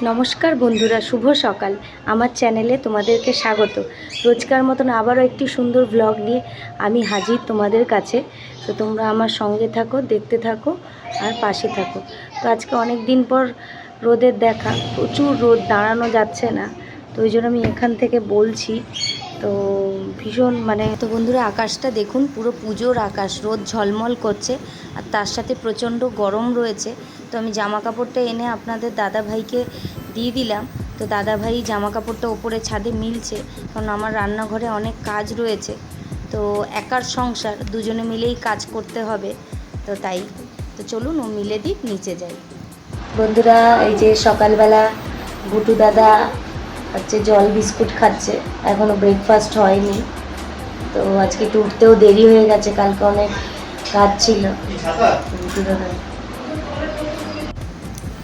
নমস্কার বন্ধুরা, শুভ সকাল। আমার চ্যানেলে তোমাদেরকে স্বাগত। রোজকার মতন আবারও একটি সুন্দর ব্লগ নিয়ে আমি হাজির তোমাদের কাছে। তো তোমরা আমার সঙ্গে থাকো, দেখতে থাকো আর পাশে থাকো। তো আজকে অনেক দিন পর রোদের দেখা, প্রচুর রোদ, দাঁড়ানো যাচ্ছে না। তো ওই জন্য আমি এখান থেকে বলছি। তো ভীষণ তো বন্ধুরা, আকাশটা দেখুন, পুরো পুজোর আকাশ, রোদ ঝলমল করছে আর তার সাথে প্রচণ্ড গরম রয়েছে। তো আমি জামা কাপড়টা এনে আপনাদের দাদা ভাইকে দিয়ে দিলাম। তো দাদা ভাই জামা কাপড়টা ওপরে ছাদে মিলছে, কারণ আমার রান্নাঘরে অনেক কাজ রয়েছে। তো একার সংসার, দুজনে মিলেই কাজ করতে হবে, তো তাই। তো চলুন ও মিলে দিক, নিচে যাই। বন্ধুরা, এই যে সকালবেলা বুটু দাদা জল বিস্কুট খাচ্ছে, এখনও ব্রেকফাস্ট হয়নি। তো আজকে একটু উঠতেও দেরি হয়ে গেছে, কালকে অনেক কাজ ছিল বুটু দাদা।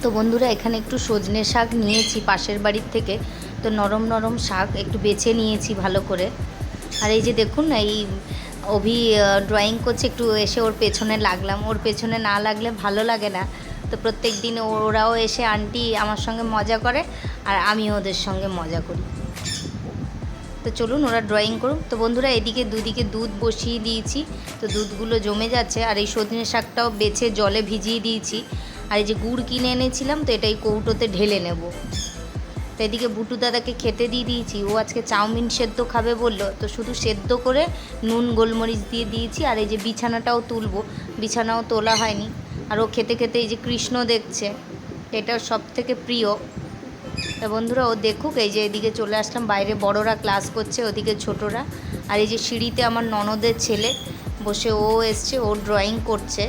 তো বন্ধুরা, এখানে একটু সজনে শাক নিয়েছি পাশের বাড়ির থেকে। তো নরম নরম শাক একটু বেছে নিয়েছি ভালো করে। আর এই যে দেখুন, এই অভি ড্রয়িং করছে, একটু এসে ওর পেছনে লাগলাম। ওর পেছনে না লাগলে ভালো লাগে না। তো প্রত্যেক দিন ওরাও এসে আন্টি আমার সঙ্গে মজা করে আর আমিও ওদের সঙ্গে মজা করি। তো চলুন ওরা ড্রয়িং করুক। তো বন্ধুরা, এদিকে দুদিকে দুধ বসিয়ে দিয়েছি। তো দুধগুলো জমে যাচ্ছে, আর এই সজনে শাকটাও বেছে জলে ভিজিয়ে দিয়েছি। আর এই যে গুড় কিনে এনেছিলাম, তো এটাই কৌটোতে ঢেলে নেব। তো এদিকে বুটু দাদাকে খেতে দিয়ে দিয়েছি। ও আজকে চাউমিন সেদ্ধ খাবে বললো, তো শুধু সেদ্ধ করে নুন গোলমরিচ দিয়ে দিয়েছি। আর এই যে বিছানাটাও তুলবো, বিছানাও তোলা হয়নি। আর ও খেতে খেতে এই যে কৃষ্ণ দেখছে, এটাও সব থেকে প্রিয়। তা বন্ধুরা, ও দেখুক। এই যে এদিকে চলে আসলাম, বাইরে বড়রা ক্লাস করছে, ওদিকে ছোটরা। আর এই যে সিঁড়িতে আমার ননদের ছেলে বসে, ও এসছে, ও ড্রয়িং করছে।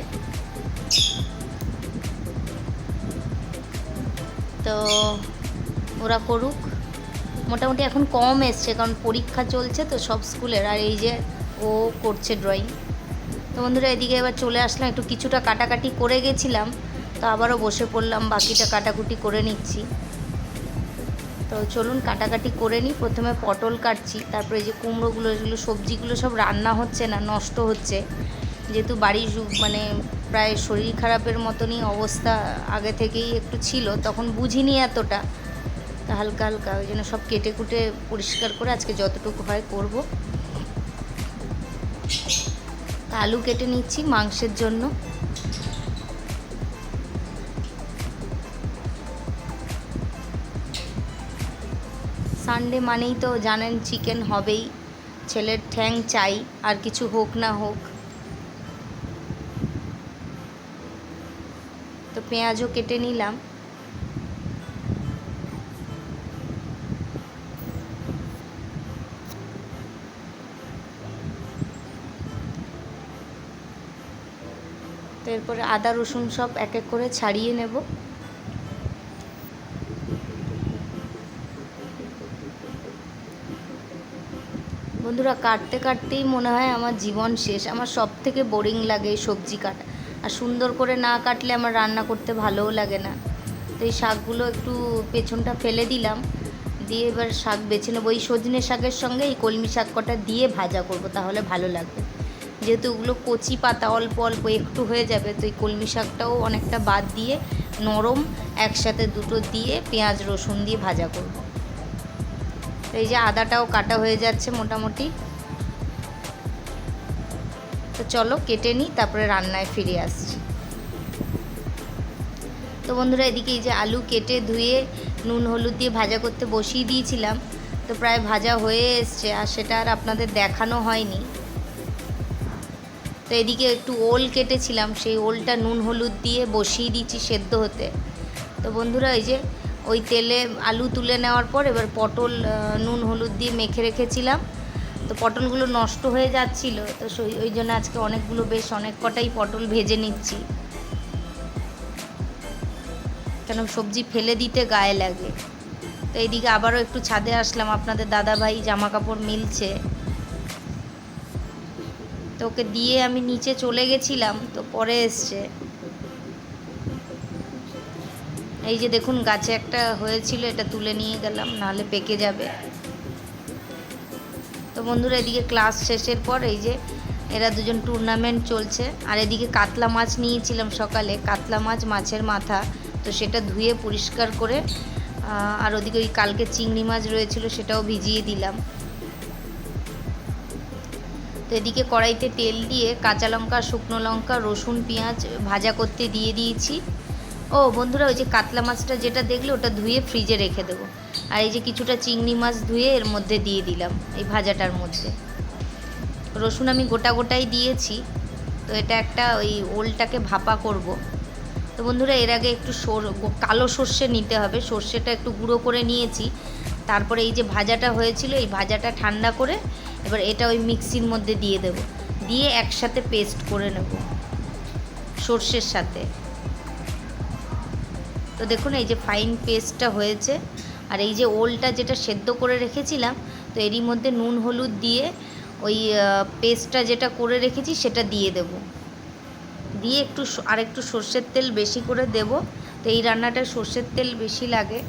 তো ওরা করুক। মোটামুটি এখন কম এসছে, কারণ পরীক্ষা চলছে তো সব স্কুলের। আর এই যে ও করছে ড্রয়িং। তো বন্ধুরা, এদিকে এবার চলে আসলাম, একটু কিছুটা কাটাকাটি করে গেছিলাম, তো আবারও বসে পড়লাম, বাকিটা কাটাকুটি করে নিচ্ছি। তো চলুন কাটাকাটি করে নিই। প্রথমে পটল কাটছি, তারপরে যে কুমড়োগুলো, এগুলো সবজিগুলো সব রান্না হচ্ছে না, নষ্ট হচ্ছে। যেহেতু বাড়ির প্রায় শরীর খারাপের মতনই অবস্থা আগে থেকেই একটু ছিল, তখন বুঝিনি এতটা। তা হালকা হালকা ওই জন্য সব কেটে কুটে পরিষ্কার করে আজকে যতটুকু হয় করব। আলু কেটে নিচ্ছি মাংসের জন্য। সানডে মানেই তো জানেন চিকেন হবেই, ছেলের ঠ্যাং চাই, আর কিছু হোক না হোক। তো পেঁয়াজও কেটে নিলাম। তো এরপরে আদা রসুন সব এক এক করে ছাড়িয়ে নেব। বন্ধুরা, কাটতে কাটতেই মনে হয় আমার জীবন শেষ। আমার সব থেকে বোরিং লাগে এই সবজি কাটা। আর সুন্দর করে না কাটলে আমার রান্না করতে ভালোও লাগে না। তো এই শাকগুলো একটু পেছনটা ফেলে দিলাম, দিয়ে এবার শাক বেছে নেবো। এই সজনে শাকের সঙ্গে এই কলমি শাক কটা দিয়ে ভাজা করব, তাহলে ভালো লাগবে। যেহেতু ওগুলো কচি পাতা, অল্প অল্প একটু হয়ে যাবে, তো এই কলমি শাকটাও অনেকটা বাদ দিয়ে নরম একসাথে দুটো দিয়ে পেঁয়াজ রসুন দিয়ে ভাজা করব। তো এই যে আদাটাও কাটা হয়ে যাচ্ছে মোটামুটি। তো চলো কেটে নিই, তারপরে রান্নায় ফিরে আসছি। তো বন্ধুরা, এদিকে এই যে আলু কেটে ধুয়ে নুন হলুদ দিয়ে ভাজা করতে বসিয়ে দিয়েছিলাম। তো প্রায় ভাজা হয়ে এসছে, আর সেটা আর আপনাদের দেখানো হয়নি। তো এদিকে একটু ওল কেটেছিলাম, সেই ওলটা নুন হলুদ দিয়ে বসিয়ে দিচ্ছি সেদ্ধ হতে। তো বন্ধুরা, এই যে ওই তেলে আলু তুলে নেওয়ার পর এবার পটল নুন হলুদ দিয়ে মেখে রেখেছিলাম। তো পটলগুলো নষ্ট হয়ে যাচ্ছিলো, তো ওই জন্য আজকে অনেকগুলো, বেশ অনেক কটাই পটল ভেজে নিচ্ছি, কেন সবজি ফেলে দিতে গায়ে লাগে। তো এইদিকে আবারও একটু ছাদে আসলাম, আপনাদের দাদাভাই জামা কাপড় মিলছে। তো ওকে দিয়ে আমি নিচে চলে গেছিলাম, তো পরে এসছে। এই যে দেখুন, গাছে একটা হয়েছিল, এটা তুলে নিয়ে গেলাম, নাহলে পেকে যাবে। তো বন্ধুরা, এদিকে ক্লাস শেষের পর এই যে এরা দুজন টুর্নামেন্ট চলছে। আর এদিকে কাতলা মাছ নিয়েছিলাম সকালে, কাতলা মাছ, মাছের মাথা। তো সেটা ধুয়ে পরিষ্কার করে আর ওদিকে ওই কালকে চিংড়ি মাছ রয়েছিল সেটাও ভিজিয়ে দিলাম। তো এদিকে কড়াইতে তেল দিয়ে কাঁচা লঙ্কা, শুকনো লঙ্কা, রসুন, পেঁয়াজ ভাজা করতে দিয়ে দিয়েছি। ও বন্ধুরা, ওই যে কাতলা মাছটা যেটা দেখলে ওটা ধুয়ে ফ্রিজে রেখে দেবো। আর এই যে কিছুটা চিংড়ি মাছ ধুয়ে এর মধ্যে দিয়ে দিলাম এই ভাজাটার মধ্যে। রসুন আমি গোটা গোটাই দিয়েছি। তো এটা একটা ওই ওলটাকে ভাপা করব। তো বন্ধুরা, এর আগে একটু কালো সর্ষে নিতে হবে। সর্ষেটা একটু গুঁড়ো করে নিয়েছি। তারপরে এই যে ভাজাটা হয়েছিল, এই ভাজাটা ঠান্ডা করে এবার এটা ওই মিক্সির মধ্যে দিয়ে দেব, দিয়ে একসাথে পেস্ট করে নেব সর্ষের সাথে। তো দেখুন এই যে ফাইন পেস্টটা হয়েছে। আর এই যে ওলটা যেটা সেদ্ধ করে রেখেছিলাম, তো এরই মধ্যে নুন হলুদ দিয়ে ওই পেস্টটা যেটা করে রেখেছি সেটা দিয়ে দেব, দিয়ে একটু সর্ষের তেল বেশি করে দেব। তো এই রান্নাটা সর্ষের তেল বেশি লাগে,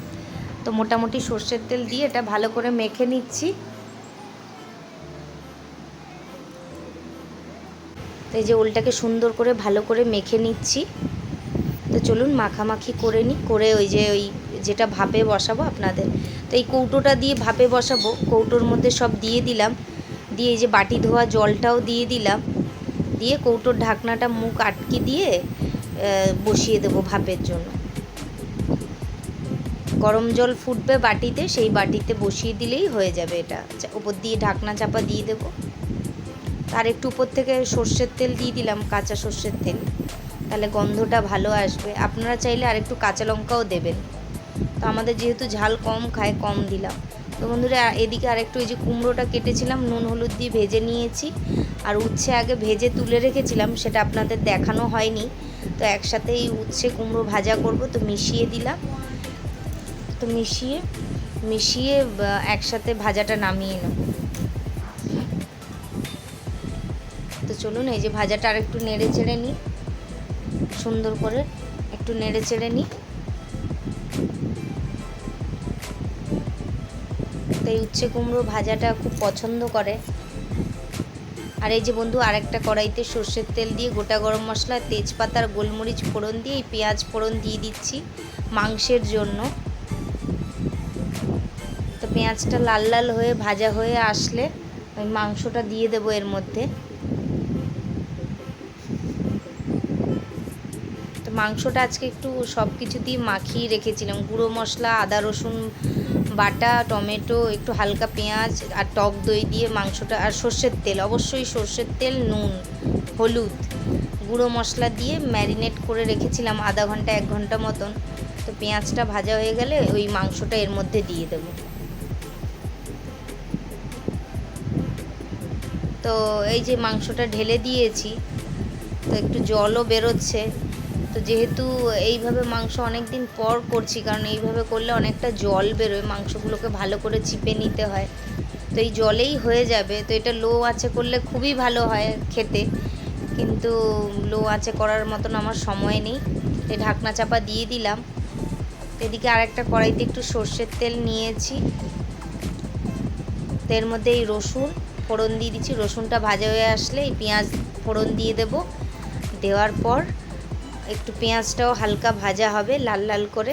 তো মোটামুটি সর্ষের তেল দিয়ে এটা ভালো করে মেখে নিচ্ছি। তো এই যে ওলটাকে সুন্দর করে ভালো করে মেখে নিচ্ছি। তো চলুন মাখামাখি করে নিই, করে ওই যেটা ভাপে বসাবো আপনাদের। তো এই কৌটোটা দিয়ে ভাপে বসাবো, কৌটোর মধ্যে সব দিয়ে দিলাম, দিয়ে এই যে বাটি ধোয়া জলটাও দিয়ে দিলাম, দিয়ে কৌটোর ঢাকনাটা মুখ আটকে দিয়ে বসিয়ে দেবো ভাপের জন্য। গরম জল ফুটবে বাটিতে, সেই বাটিতে বসিয়ে দিলেই হয়ে যাবে। এটা উপর দিয়ে ঢাকনা চাপা দিয়ে দেবো। আর একটু উপর থেকে সর্ষের তেল দিয়ে দিলাম, কাঁচা সর্ষের তেল, তাহলে গন্ধটা ভালো আসবে। আপনারা চাইলে আরেকটু কাঁচা লঙ্কাও দেবেন। তো আমাদের যেহেতু ঝাল কম খায়, কম দিলাম। তো বন্ধুরা, এদিকে আরেকটু এই যে কুমড়োটা কেটেছিলাম, নুন হলুদ দিয়ে ভেজে নিয়েছি। আর উচ্ছে আগে ভেজে তুলে রেখেছিলাম, সেটা আপনাদের দেখানো হয়নি। তো একসাথে এই উচ্ছে কুমড়ো ভাজা করব, তো মিশিয়ে দিলাম। তো মিশিয়ে একসাথে ভাজাটা নামিয়ে নেব। তো চলুন এই যে ভাজাটা আর একটু নেড়ে চেড়ে নিই, সুন্দর করে একটু নেড়ে চেড়ে নিই। তো এই উচ্ছে কুমড়ো ভাজাটা খুব পছন্দ করে। আর এই যে বন্ধু, আরেকটা কড়াইতে সর্ষের তেল দিয়ে গোটা গরম মশলা, তেজপাতা আর গোলমরিচ ফোড়ন দিয়ে এই পেঁয়াজ ফোড়ন দিয়ে দিচ্ছি মাংসের জন্য। তো পেঁয়াজটা লাল লাল হয়ে ভাজা হয়ে আসলে ওই মাংসটা দিয়ে দেবো এর মধ্যে। তো মাংসটা আজকে একটু সব কিছু দিয়ে মাখিয়ে রেখেছিলাম, গুঁড়ো মশলা, আদা রসুন বাটা, টমেটো, একটু হালকা পেঁয়াজ আর টক দই দিয়ে মাংসটা, আর সর্ষের তেল, অবশ্যই সর্ষের তেল, নুন হলুদ গুঁড়ো মশলা দিয়ে ম্যারিনেট করে রেখেছিলাম আধা ঘন্টা 1 ঘন্টা মতন। তো পেঁয়াজটা ভাজা হয়ে গেলে ওই মাংসটা এর মধ্যে দিয়ে দেব। তো এই যে মাংসটা ঢেলে দিয়েছি, তো একটু জলও বেরোচ্ছে। তো যেহেতু এইভাবে মাংস অনেক দিন পর করছি, কারণ এইভাবে করলে অনেকটা জল বেরোয়, মাংসগুলোকে ভালো করে চিপে নিতে হয়। তো এই জলেই হয়ে যাবে। তো এটা লো আঁচে করলে খুবই ভালো হয় খেতে, কিন্তু লো আঁচে করার মতন আমার সময় নেই। এই ঢাকনা চাপা দিয়ে দিলাম। এদিকে আরেকটা কড়াইতে একটু সর্ষের তেল নিয়েছি, তো এর মধ্যে এই রসুন ফোড়ন দিয়ে দিচ্ছি। রসুনটা ভাজা হয়ে আসলে এই পেঁয়াজ ফোড়ন দিয়ে দেব। দেওয়ার পর একটু পেঁয়াজটাও হালকা ভাজা হবে লাল লাল করে।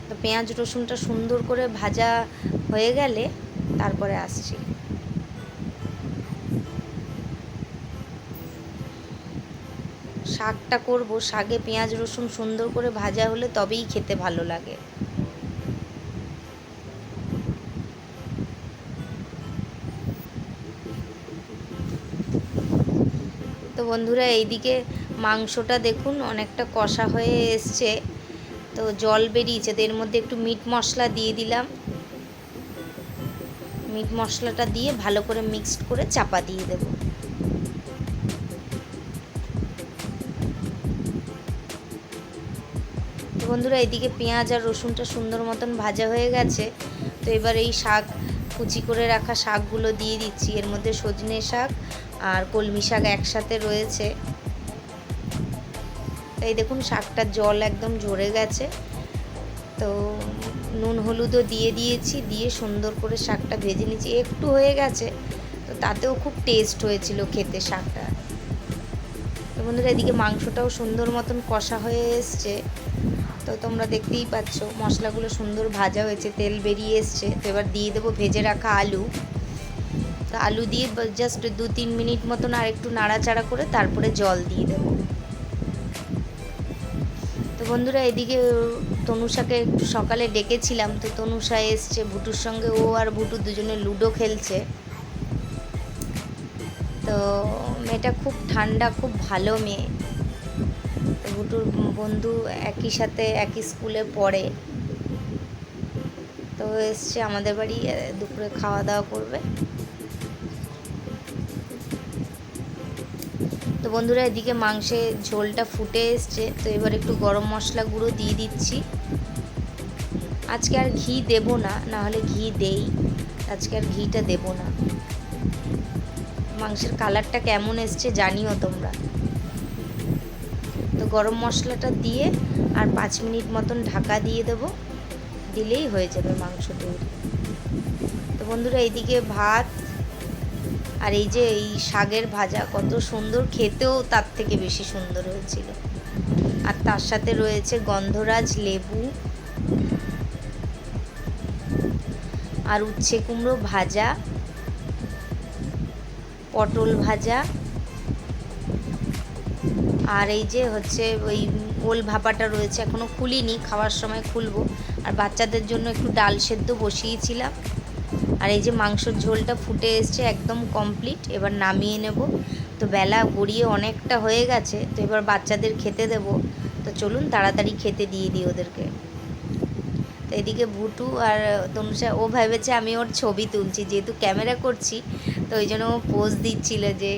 তো পেঁয়াজ রসুনটা সুন্দর করে ভাজা হয়ে গেলে তারপরে আসছি। শাকটা করব, শাকে পেঁয়াজ রসুন সুন্দর করে ভাজা হলে তবেই খেতে ভালো লাগে। তো বন্ধুরা, এইদিকে মাংসটা দেখুন অনেকটা কষা হয়ে এসছে, তো জল বেরিয়েছে। তো এর মধ্যে একটু মিট মশলা দিয়ে দিলাম। মিট মশলাটা দিয়ে ভালো করে মিক্সড করে চাপা দিয়ে দেব। তো বন্ধুরা, এদিকে পেঁয়াজ আর রসুনটা সুন্দর মতন ভাজা হয়ে গেছে। তো এবার এই শাক, কুচি করে রাখা শাকগুলো দিয়ে দিচ্ছি। এর মধ্যে সজনে শাক আর কলমি শাক একসাথে রয়েছে। এই দেখুন শাকটার জল একদম ঝরে গেছে। তো নুন হলুদও দিয়ে দিয়েছি, দিয়ে সুন্দর করে শাকটা ভেজে নিয়েছি। একটু হয়ে গেছে, তো তাতেও খুব টেস্ট হয়েছিল খেতে শাকটা। তো বন্ধুরা এদিকে মাংসটাও সুন্দর মতন কষা হয়ে এসছে। তো তোমরা দেখতেই পাচ্ছ মশলাগুলো সুন্দর ভাজা হয়েছে, তেল বেরিয়ে এসছে। তো এবার দিয়ে দেবো ভেজে রাখা আলু। তো আলু দিয়ে জাস্ট 2-3 মিনিট মতন আর একটু নাড়াচাড়া করে তারপরে জল দিয়ে দেবো। তো বন্ধুরা এদিকে তনুষাকে একটু সকালে ডেকেছিলাম, তো তনুষা এসছে ভুটুর সঙ্গে, ও আর ভুটু দুজনে লুডো খেলছে। তো মেয়েটা খুব ঠান্ডা, খুব ভালো মেয়ে। তো ভুটুর বন্ধু একই সাথে একই স্কুলে পড়ে, তো এসছে আমাদের বাড়ি দুপুরে খাওয়া দাওয়া করবে। তো বন্ধুরা এদিকে মাংসের ঝোলটা ফুটে এসছে। তো এবার একটু গরম মশলা গুঁড়ো দিয়ে দিচ্ছি। আজকে আর ঘি দেব না, নাহলে ঘি দেই, আজকে আর ঘিটা দেব না। মাংসের কালারটা কেমন এসছে জানিও তোমরা। তো গরম মশলাটা দিয়ে আর 5 মিনিট মতন ঢাকা দিয়ে দেবো, দিলেই হয়ে যাবে মাংস তৈরি। তো বন্ধুরা এইদিকে ভাত আর এই যে এই শাকের ভাজা কত সুন্দর, খেতেও তার থেকে বেশি সুন্দর হয়েছিল। আর তার সাথে রয়েছে গন্ধরাজ লেবু আর উচ্ছে কুমড়ো ভাজা, পটল ভাজা, আর এই যে হচ্ছে ওই ওল ভাপাটা রয়েছে, এখনও খুলিনি, খাওয়ার সময় খুলবো। আর বাচ্চাদের জন্য একটু ডাল সেদ্ধ বসিয়েছিলাম। আর এই যে মাংসের ঝোলটা ফুটে এসছে, একদম কমপ্লিট। এবার নামিয়ে নেব। তো বেলা গড়িয়ে অনেকটা হয়ে গেছে, তো এবার বাচ্চাদের খেতে দেব। তো চলুন তাড়াতাড়ি খেতে দিয়ে দিই ওদেরকে। তো এদিকে ভুটু আর তনুষা, ও ভেবেছে আমি ওর ছবি তুলছি, যেহেতু ক্যামেরা করছি, তো ওই জন্য ও পোজ দিচ্ছিল যে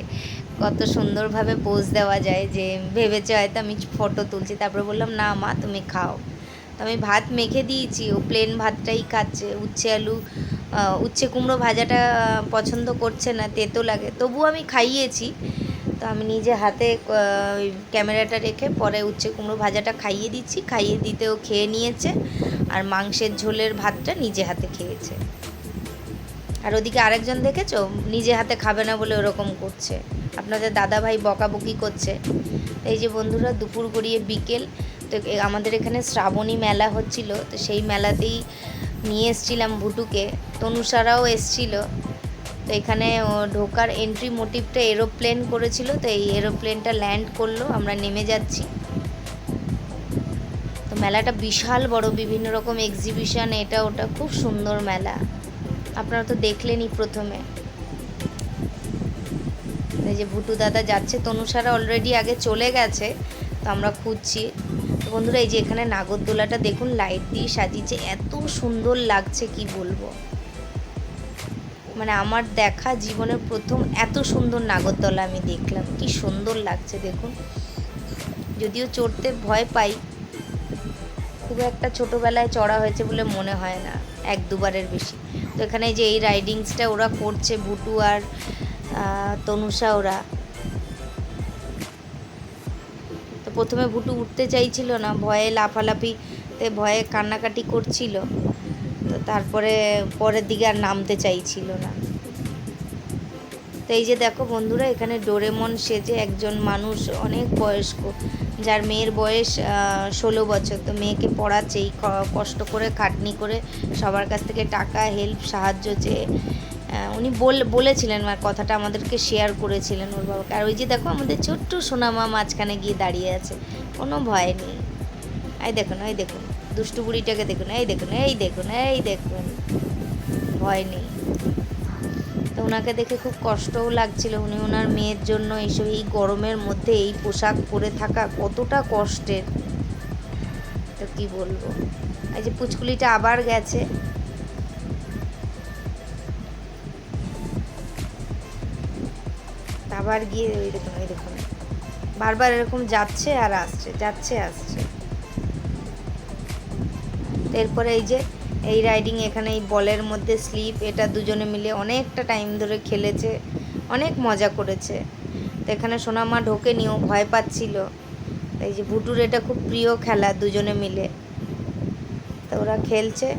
কত সুন্দরভাবে পোজ দেওয়া যায়, যে ভেবেছে হয়তো আমি ফটো তুলছি। তারপরে বললাম না মা তুমি খাও। তো আমি ভাত মেখে দিয়েছি, ও প্লেন ভাতটাই খাচ্ছে। উচ্ছে কুমড়ো ভাজাটা পছন্দ করছে না, তেতো লাগে, তবু আমি খাইয়েছি। তো আমি নিজে হাতে ওই ক্যামেরাটা রেখে পরে উচ্ছে কুমড়ো ভাজাটা খাইয়ে দিচ্ছি, খাইয়ে দিতেও খেয়ে নিয়েছে। আর মাংসের ঝোলের ভাতটা নিজে হাতে খেয়েছে। আর ওদিকে আরেকজন দেখেছো, নিজে হাতে খাবে না বলে ওরকম করছে, আপনাদের দাদাভাই বকাবকি করছে। এই যে বন্ধুরা দুপুর গড়িয়ে বিকেল, তো আমাদের এখানে শ্রাবণী মেলা হচ্ছিল, তো সেই মেলাতেই নিয়ে এসছিলাম ভুটুকে। তনুষারাও এসছিল। তো এখানে ঢোকার এন্ট্রি মোটিভটা এরোপ্লেন করেছিল, তো এই এরোপ্লেনটা ল্যান্ড করলো, আমরা নেমে যাচ্ছি। তো মেলাটা বিশাল বড়, বিভিন্ন রকম এক্সিবিশন, এটা ওটা, খুব সুন্দর মেলা। আপনারা তো দেখলেনই প্রথমে। এই যে ভুটু দাদা যাচ্ছে, তনুষারা অলরেডি আগে চলে গেছে, তো আমরা খুঁজছি। তো বন্ধুরা এই যে এখানে নাগরদোলাটা দেখুন, লাইট দিয়ে সাজিয়েছে, এত সুন্দর লাগছে কি বলবো। মানে আমার দেখা জীবনের প্রথম এত সুন্দর নাগরদোলা আমি দেখলাম, কি সুন্দর লাগছে দেখুন। যদিও চড়তে ভয় পাই, খুব একটা ছোটোবেলায় চড়া হয়েছে বলে মনে হয় না, 1-2বারের বেশি। তো এখানে যে এই রাইডিংসটা ওরা করছে, ভুটু আর তনুষা ওরা। তো প্রথমে ভুটু উঠতে চাইছিল না, ভয়ে লাফালাফিতে ভয়ে কান্নাকাটি করছিল। তো তারপরে পরের দিকে আর নামতে চাইছিল না। তো এই যে দেখো বন্ধুরা, এখানে ডোরেমন সেজে একজন মানুষ, অনেক বয়স্ক, যার মেয়ের বয়স 16 বছর, তো মেয়েকে পড়াচ্ছেই, কষ্ট করে খাটনি করে সবার কাছ থেকে টাকা হেল্প সাহায্য চেয়ে উনি বলেছিলেন, কথাটা আমাদেরকে শেয়ার করেছিলেন ওর বাবাকে। আর ওই যে দেখো আমাদের ছোট্ট সোনামা মাঝখানে গিয়ে দাঁড়িয়ে আছে, কোনো ভয় নেই। এই দেখুন, এই দেখুন দুষ্টু বুড়িটাকে দেখুন, এই দেখুন, এই দেখুন, এই দেখুন, ভয় নেই। তো ওনাকে দেখে খুব কষ্টও লাগছিল, উনি ওনার মেয়ের জন্য এইসব, এই গরমের মধ্যে এই পোশাক পরে থাকা কতটা কষ্টের, তো কি বলবো। এই যে পুচকুলিটা আবার গেছে। আবার গিয়ে ওই দেখুন, ওই দেখুন, বারবার এরকম যাচ্ছে আর আসছে, যাচ্ছে আসছে। এরপরে এই যে এই রাইডিং, এখানে এই বলের মধ্যে স্লিপ, এটা দুজনে মিলে অনেকটা টাইম ধরে খেলেছে, অনেক মজা করেছে। তো এখানে সোনামা ঢোকেনি, ও ভয় পাচ্ছিল। এই যে ভুটুর এটা খুব প্রিয় খেলা, দুজনে মিলে তো ওরা খেলছে।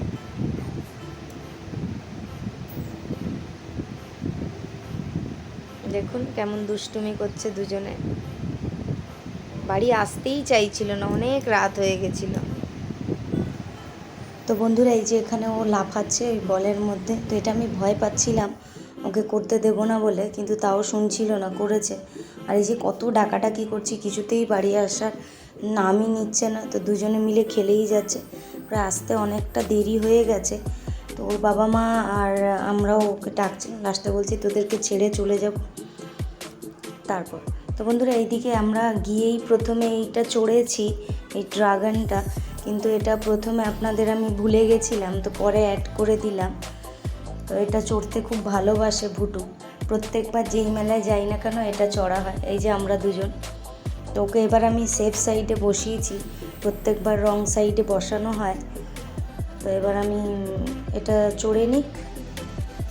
দেখুন কেমন দুষ্টুমি করছে দুজনে। বাড়ি আসতেই চাইছিল না, অনেক রাত হয়ে গেছিল। তো বন্ধুরা এই যে এখানে ও লাফাচ্ছে ওই বলের মধ্যে, তো এটা আমি ভয় পাচ্ছিলাম ওকে করতে দেবো না বলে, কিন্তু তাও শুনছিল না, করেছে। আর এই যে কত ডাকাডাকি করছি, কিছুতেই বাড়ি আসার নামই নিচ্ছে না। তো দুজনে মিলে খেলেই যাচ্ছে, প্রায় আসতে অনেকটা দেরি হয়ে গেছে। তো ওর বাবা মা আর আমরাও ওকে ডাকছি, লাস্টে বলছি তোদেরকে ছেড়ে চলে যাব। তারপর তো বন্ধুরা এইদিকে আমরা গিয়েই প্রথমে এইটা চড়েছি, এই ড্রাগনটা, কিন্তু এটা প্রথমে আপনাদের আমি ভুলে গেছিলাম, তো পরে অ্যাড করে দিলাম। তো এটা চড়তে খুব ভালোবাসে ভুটু, প্রত্যেকবার যেই মেলায় যাই না কেন এটা চড়া হয়। এই যে আমরা দুজন, তো ওকে এবার আমি সেফ সাইডে বসিয়েছি, প্রত্যেকবার রং সাইডে বসানো হয়। তো এবার আমি এটা চড়ে নিই।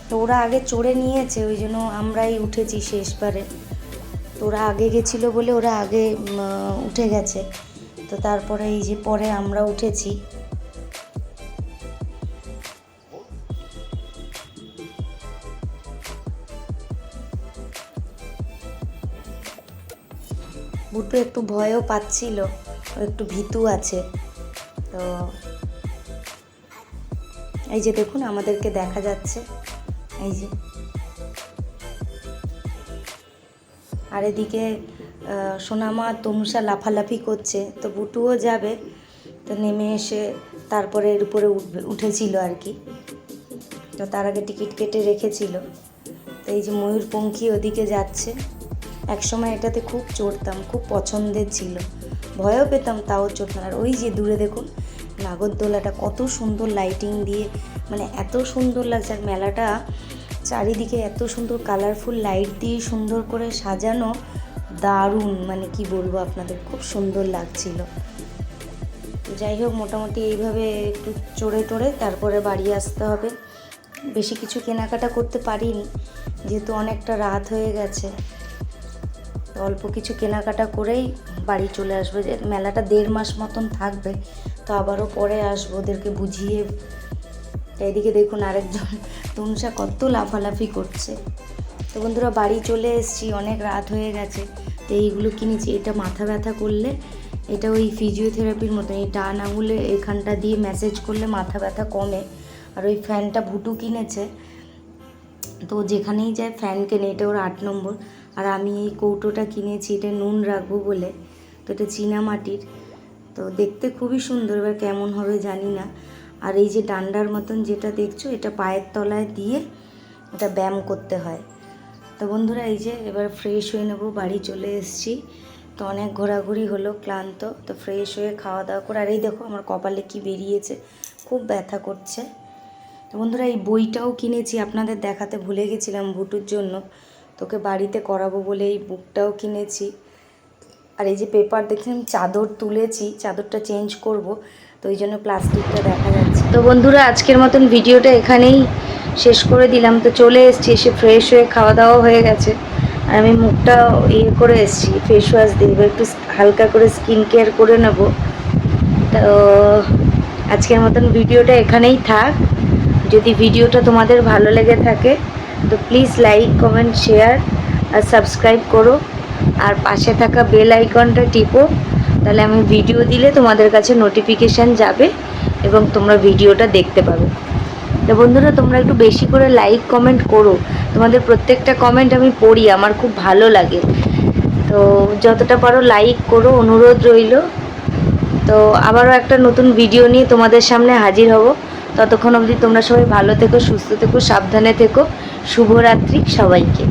তো ওরা আগে চড়ে নিয়েছে, ওই জন্য আমরাই উঠেছি শেষবারে। তো ওরা আগে গেছিলো বলে ওরা আগে উঠে গেছে। তো তারপরে এই যে পরে আমরা উঠেছি। বুটু একটু ভয়ও পাচ্ছিল, ও একটু ভীতু আছে। তো এই যে দেখুন আমাদেরকে দেখা যাচ্ছে, এই যে। আর এদিকে সোনামা তনুষা লাফালাফি করছে, তো বুটুও যাবে। তো নেমে এসে তারপরে এর উপরে উঠেছিল আর কি। তো তার আগে টিকিট কেটে রেখেছিল। তো এই যে ময়ূরপঙ্খী ওদিকে যাচ্ছে, একসময় এটাতে খুব চড়তাম, খুব পছন্দের ছিল, ভয়ও পেতাম তাও চড়তাম। আর ওই যে দূরে দেখুন নাগরদোলাটা কত সুন্দর লাইটিং দিয়ে, মানে এত সুন্দর লাগছে। আর মেলাটা চারিদিকে এত সুন্দর কালারফুল লাইট দিয়ে সুন্দর করে সাজানো, দারুণ, মানে কি বলবো আপনাদের, খুব সুন্দর লাগছিল। তো যাই হোক, মোটামুটি এইভাবে একটু চড়ে টড়ে তারপরে বাড়ি আসতে হবে। বেশি কিছু কেনাকাটা করতে পারিনি, যেহেতু অনেকটা রাত হয়ে গেছে। অল্প কিছু কেনাকাটা করেই বাড়ি চলে আসবো। যে মেলাটা 1.5 মাস মতন থাকবে, তো আবারও পরে আসবো ওদেরকে বুঝিয়ে। এইদিকে দেখুন আরেকজন তনুষা কত লাফালাফি করছে। তো বন্ধুরা বাড়ি চলে এসেছি, অনেক রাত হয়ে গেছে। তো এইগুলো কিনেছি, এটা মাথা ব্যথা করলে, এটা ওই ফিজিওথেরাপির মতো, এই ডান আঙুলে এখানটা দিয়ে ম্যাসেজ করলে মাথা ব্যথা কমে। আর ওই ফ্যানটা ভুটু কিনেছে, তো যেখানেই যায় ফ্যান কেনে, এটা ওর 8 নম্বর। আর আমি এই কৌটোটা কিনেছি, এটা নুন রাখবো বলে। তো এটা চীনা মাটির, তো দেখতে খুবই সুন্দর, এবার কেমন হবে জানি না। আর এই যে ডান্ডার মতন যেটা দেখছো, এটা পায়ের তলায় দিয়ে এটা ব্যায়াম করতে হয়। তো বন্ধুরা এই যে এবার ফ্রেশ হয়ে নেবো, বাড়ি চলে এসেছি। তো অনেক ঘোরাঘুরি হলো, ক্লান্ত। তো ফ্রেশ হয়ে খাওয়া দাওয়া করে, আর এই দেখো আমার কপালে কি বেরিয়েছে, খুব ব্যথা করছে। তো বন্ধুরা এই বইটাও কিনেছি, আপনাদের দেখাতে ভুলে গেছিলাম ভুটুর জন্য, তোকে বাড়িতে করাবো বলে এই বুকটাও কিনেছি। আর এই যে পেপার দেখলাম, চাদর তুলেছি, চাদরটা চেঞ্জ করব, তো ওই জন্য প্লাস্টিকটা দেখা যাচ্ছে। তো বন্ধুরা আজকের মতন ভিডিওটা এখানেই শেষ করে দিলাম। তো চলে এসেছি, এসে ফ্রেশ হয়ে খাওয়া দাওয়া হয়ে গেছে। আর আমি মুখটা ইয়ে করে এসেছি ফেস ওয়াশ দিয়ে, একটু হালকা করে স্কিন কেয়ার করে নেব। তো আজকের মতন ভিডিওটা এখানেই থাক। যদি ভিডিওটা তোমাদের ভালো লেগে থাকে তো প্লিজ লাইক, কমেন্ট, শেয়ার আর সাবস্ক্রাইব করো। আর পাশে থাকা বেল আইকনটা টিপো, তাহলে আমি ভিডিও দিলে তোমাদের কাছে নোটিফিকেশান যাবে এবং তোমরা ভিডিওটা দেখতে পাবে। তো বন্ধুরা তোমরা একটু বেশি করে লাইক কমেন্ট করো, তোমাদের প্রত্যেকটা কমেন্ট আমি পড়ি, আমার খুব ভালো লাগে। তো যতটা পারো লাইক করো, অনুরোধ রইল। তো আবারও একটা নতুন ভিডিও নিয়ে তোমাদের সামনে হাজির হব। ততক্ষণ অবধি তোমরা সবাই ভালো থেকো, সুস্থ থেকো, সাবধানে থেকো। শুভরাত্রি সবাইকে।